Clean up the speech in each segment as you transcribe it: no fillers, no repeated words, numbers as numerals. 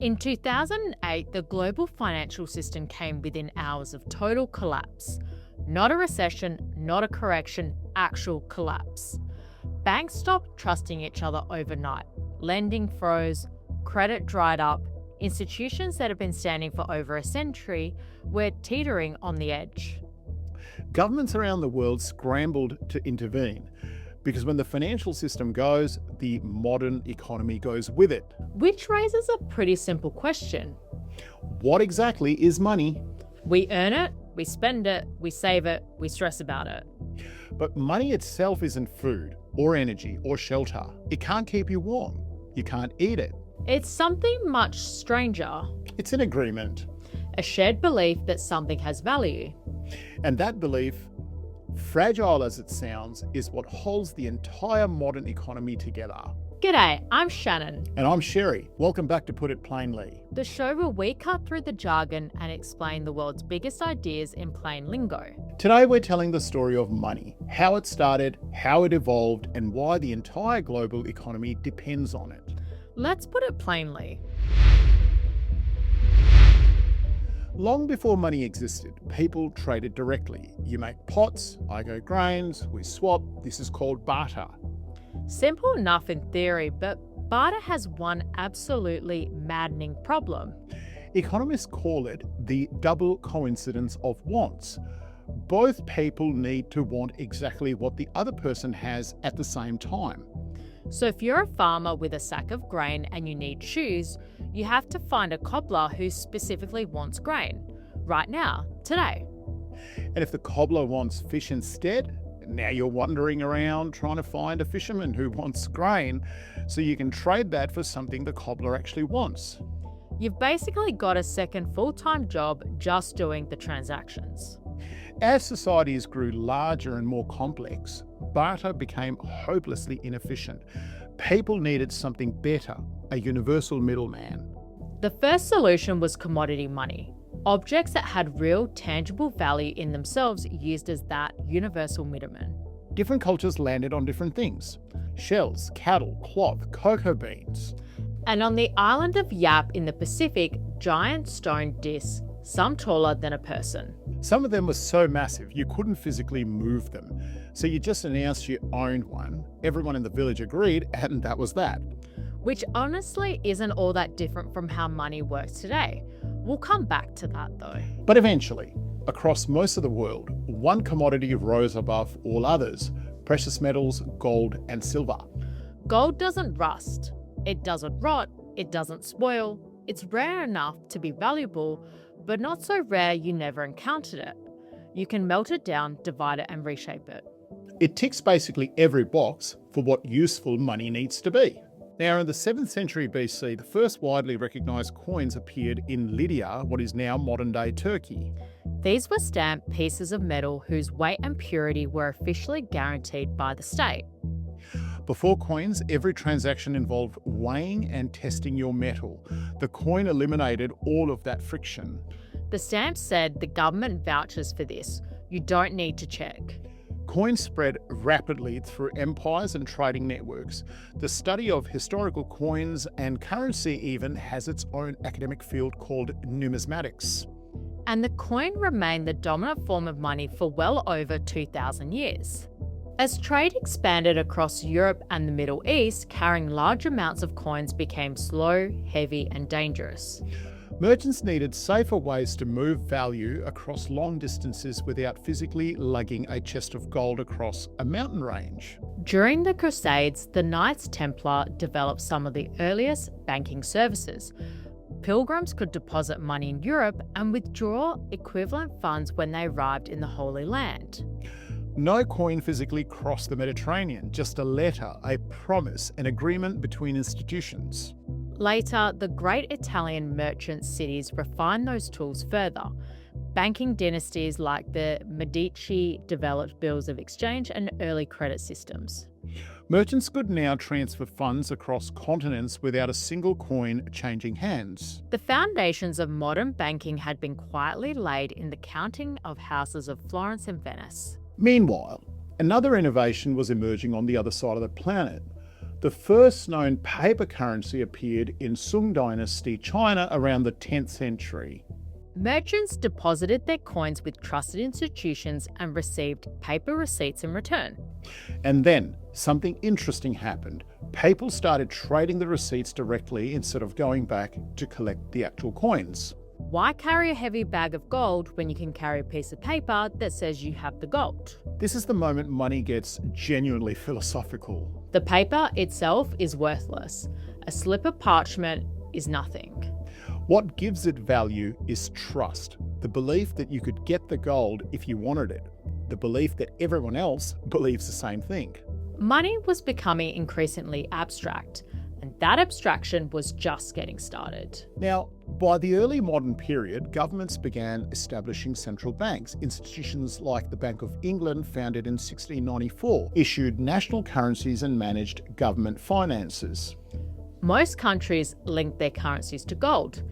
In 2008, the global financial system came within hours of total collapse. Not a recession, not a correction, actual collapse. Banks stopped trusting each other overnight. Lending froze, credit dried up. Institutions that have been standing for over a century were teetering on the edge. Governments around the world scrambled to intervene because when the financial system goes, the modern economy goes with it. Which raises a pretty simple question. What exactly is money? We earn it, we spend it, we save it, we stress about it. But money itself isn't food or energy or shelter. It can't keep you warm. You can't eat it. It's something much stranger. It's an agreement. A shared belief that something has value. And that belief, fragile as it sounds, is what holds the entire modern economy together. G'day, I'm Shannon. And I'm Sherry. Welcome back to Put It Plainly. The show where we cut through the jargon and explain the world's biggest ideas in plain lingo. Today we're telling the story of money, how it started, how it evolved, and why the entire global economy depends on it. Let's put it plainly. Long before money existed, people traded directly. You make pots, I go grains, we swap. This is called barter. Simple enough in theory, but barter has one absolutely maddening problem. Economists call it the double coincidence of wants. Both people need to want exactly what the other person has at the same time. So if you're a farmer with a sack of grain and you need shoes, you have to find a cobbler who specifically wants grain. Right now, today. And if the cobbler wants fish instead, now you're wandering around trying to find a fisherman who wants grain so you can trade that for something the cobbler actually wants. You've basically got a second full-time job just doing the transactions. As societies grew larger and more complex, barter became hopelessly inefficient. People needed something better, a universal middleman. The first solution was commodity money. Objects that had real, tangible value in themselves used as that universal middleman. Different cultures landed on different things. Shells, cattle, cloth, cocoa beans. And on the island of Yap in the Pacific, giant stone discs, some taller than a person. Some of them were so massive you couldn't physically move them. So you just announced you owned one, everyone in the village agreed, and that was that. Which honestly isn't all that different from how money works today. We'll come back to that though. But eventually, across most of the world, one commodity rose above all others: precious metals, gold and silver. Gold doesn't rust, it doesn't rot, it doesn't spoil. It's rare enough to be valuable, but not so rare you never encountered it. You can melt it down, divide it and reshape it. It ticks basically every box for what useful money needs to be. Now, in the 7th century BC, the first widely recognised coins appeared in Lydia, what is now modern-day Turkey. These were stamped pieces of metal whose weight and purity were officially guaranteed by the state. Before coins, every transaction involved weighing and testing your metal. The coin eliminated all of that friction. The stamp said the government vouches for this. You don't need to check. Coins spread rapidly through empires and trading networks. The study of historical coins and currency even has its own academic field called numismatics. And the coin remained the dominant form of money for well over 2,000 years. As trade expanded across Europe and the Middle East, carrying large amounts of coins became slow, heavy, and dangerous. Merchants needed safer ways to move value across long distances without physically lugging a chest of gold across a mountain range. During the Crusades, the Knights Templar developed some of the earliest banking services. Pilgrims could deposit money in Europe and withdraw equivalent funds when they arrived in the Holy Land. No coin physically crossed the Mediterranean, just a letter, a promise, an agreement between institutions. Later, the great Italian merchant cities refined those tools further. Banking dynasties like the Medici developed bills of exchange and early credit systems. Merchants could now transfer funds across continents without a single coin changing hands. The foundations of modern banking had been quietly laid in the counting of houses of Florence and Venice. Meanwhile, another innovation was emerging on the other side of the planet. The first known paper currency appeared in Sung Dynasty China around the 10th century. Merchants deposited their coins with trusted institutions and received paper receipts in return. And then something interesting happened. People started trading the receipts directly instead of going back to collect the actual coins. Why carry a heavy bag of gold when you can carry a piece of paper that says you have the gold? This is the moment money gets genuinely philosophical. The paper itself is worthless. A slip of parchment is nothing. What gives it value is trust. The belief that you could get the gold if you wanted it. The belief that everyone else believes the same thing. Money was becoming increasingly abstract, and that abstraction was just getting started. Now, by the early modern period, governments began establishing central banks. Institutions like the Bank of England, founded in 1694, issued national currencies and managed government finances. Most countries linked their currencies to gold.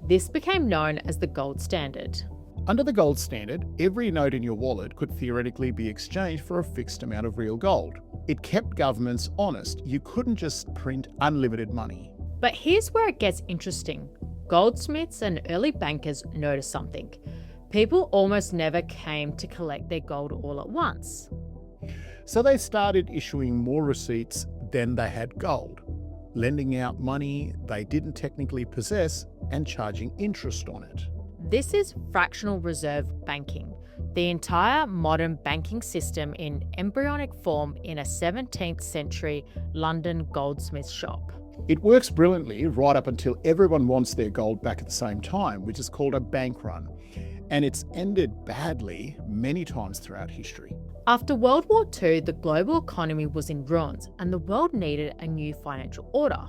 This became known as the gold standard. Under the gold standard, every note in your wallet could theoretically be exchanged for a fixed amount of real gold. It kept governments honest. You couldn't just print unlimited money. But here's where it gets interesting. Goldsmiths and early bankers noticed something. People almost never came to collect their gold all at once. So they started issuing more receipts than they had gold, lending out money they didn't technically possess and charging interest on it. This is fractional reserve banking, the entire modern banking system in embryonic form in a 17th century London goldsmith shop. It works brilliantly right up until everyone wants their gold back at the same time, which is called a bank run. And it's ended badly many times throughout history. After World War II, the global economy was in ruins and the world needed a new financial order.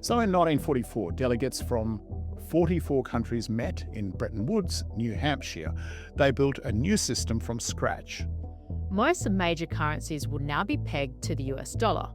So in 1944, delegates from 44 countries met in Bretton Woods, New Hampshire. They built a new system from scratch. Most major currencies would now be pegged to the US dollar,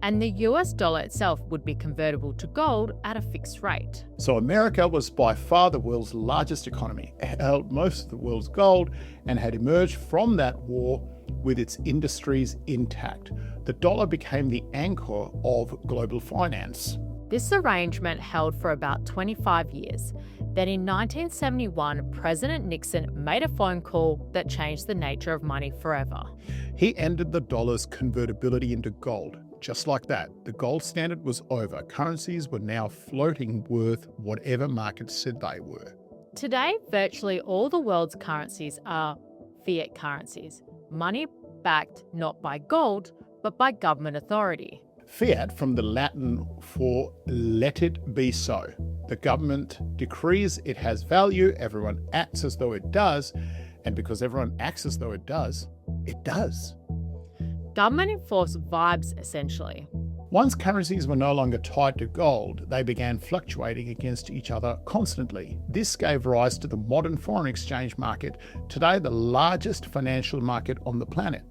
and the US dollar itself would be convertible to gold at a fixed rate. So America was by far the world's largest economy, held most of the world's gold, and had emerged from that war with its industries intact. The dollar became the anchor of global finance. This arrangement held for about 25 years. Then in 1971, President Nixon made a phone call that changed the nature of money forever. He ended the dollar's convertibility into gold. Just like that, the gold standard was over. Currencies were now floating worth whatever markets said they were. Today, virtually all the world's currencies are fiat currencies, money backed not by gold, but by government authority. Fiat, from the Latin for let it be so. The government decrees it has value, everyone acts as though it does, and because everyone acts as though it does, it does. Government enforced vibes, essentially. Once currencies were no longer tied to gold, they began fluctuating against each other constantly. This gave rise to the modern foreign exchange market, today the largest financial market on the planet.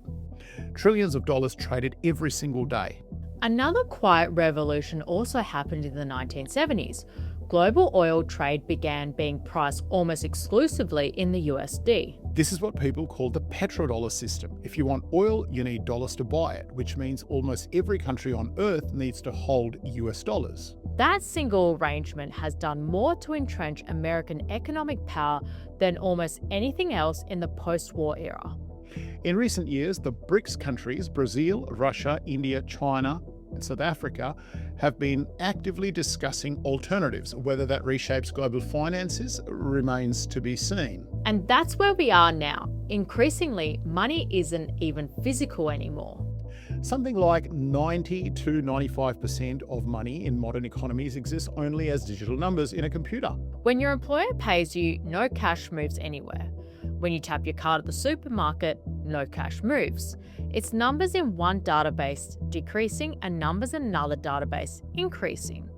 Trillions of dollars traded every single day. Another quiet revolution also happened in the 1970s. Global oil trade began being priced almost exclusively in the USD. This is what people call the petrodollar system. If you want oil, you need dollars to buy it, which means almost every country on earth needs to hold US dollars. That single arrangement has done more to entrench American economic power than almost anything else in the post-war era. In recent years, the BRICS countries, Brazil, Russia, India, China, and South Africa, have been actively discussing alternatives. Whether that reshapes global finances remains to be seen. And that's where we are now. Increasingly, money isn't even physical anymore. Something like 90 to 95% of money in modern economies exists only as digital numbers in a computer. When your employer pays you, no cash moves anywhere. When you tap your card at the supermarket, no cash moves. It's numbers in one database decreasing and numbers in another database increasing.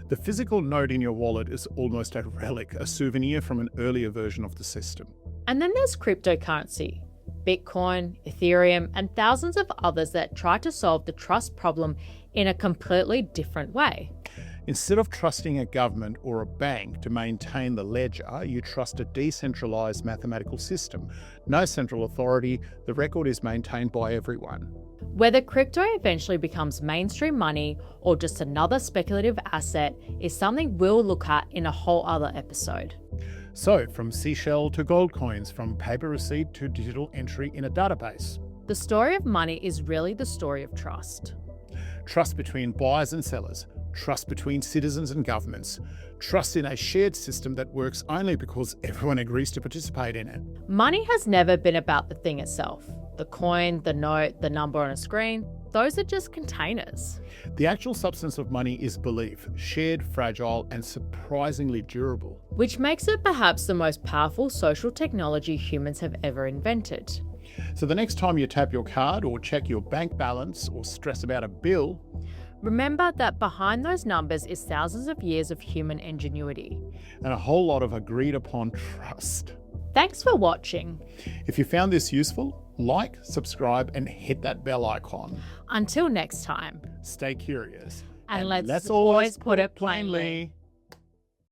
The physical note in your wallet is almost a relic, a souvenir from an earlier version of the system. And then there's cryptocurrency. Bitcoin, Ethereum, and thousands of others that try to solve the trust problem in a completely different way. Instead of trusting a government or a bank to maintain the ledger, you trust a decentralised mathematical system. No central authority, the record is maintained by everyone. Whether crypto eventually becomes mainstream money or just another speculative asset is something we'll look at in a whole other episode. So, from seashell to gold coins, from paper receipt to digital entry in a database. The story of money is really the story of trust. Trust between buyers and sellers. Trust between citizens and governments. Trust in a shared system that works only because everyone agrees to participate in it. Money has never been about the thing itself. The coin, the note, the number on a screen, those are just containers. The actual substance of money is belief, shared, fragile, and surprisingly durable. Which makes it perhaps the most powerful social technology humans have ever invented. So the next time you tap your card or check your bank balance or stress about a bill, remember that behind those numbers is thousands of years of human ingenuity. and a whole lot of agreed upon trust. Thanks for watching. If you found this useful, like, subscribe, and hit that bell icon. Until next time. Stay curious. And let's always put it plainly.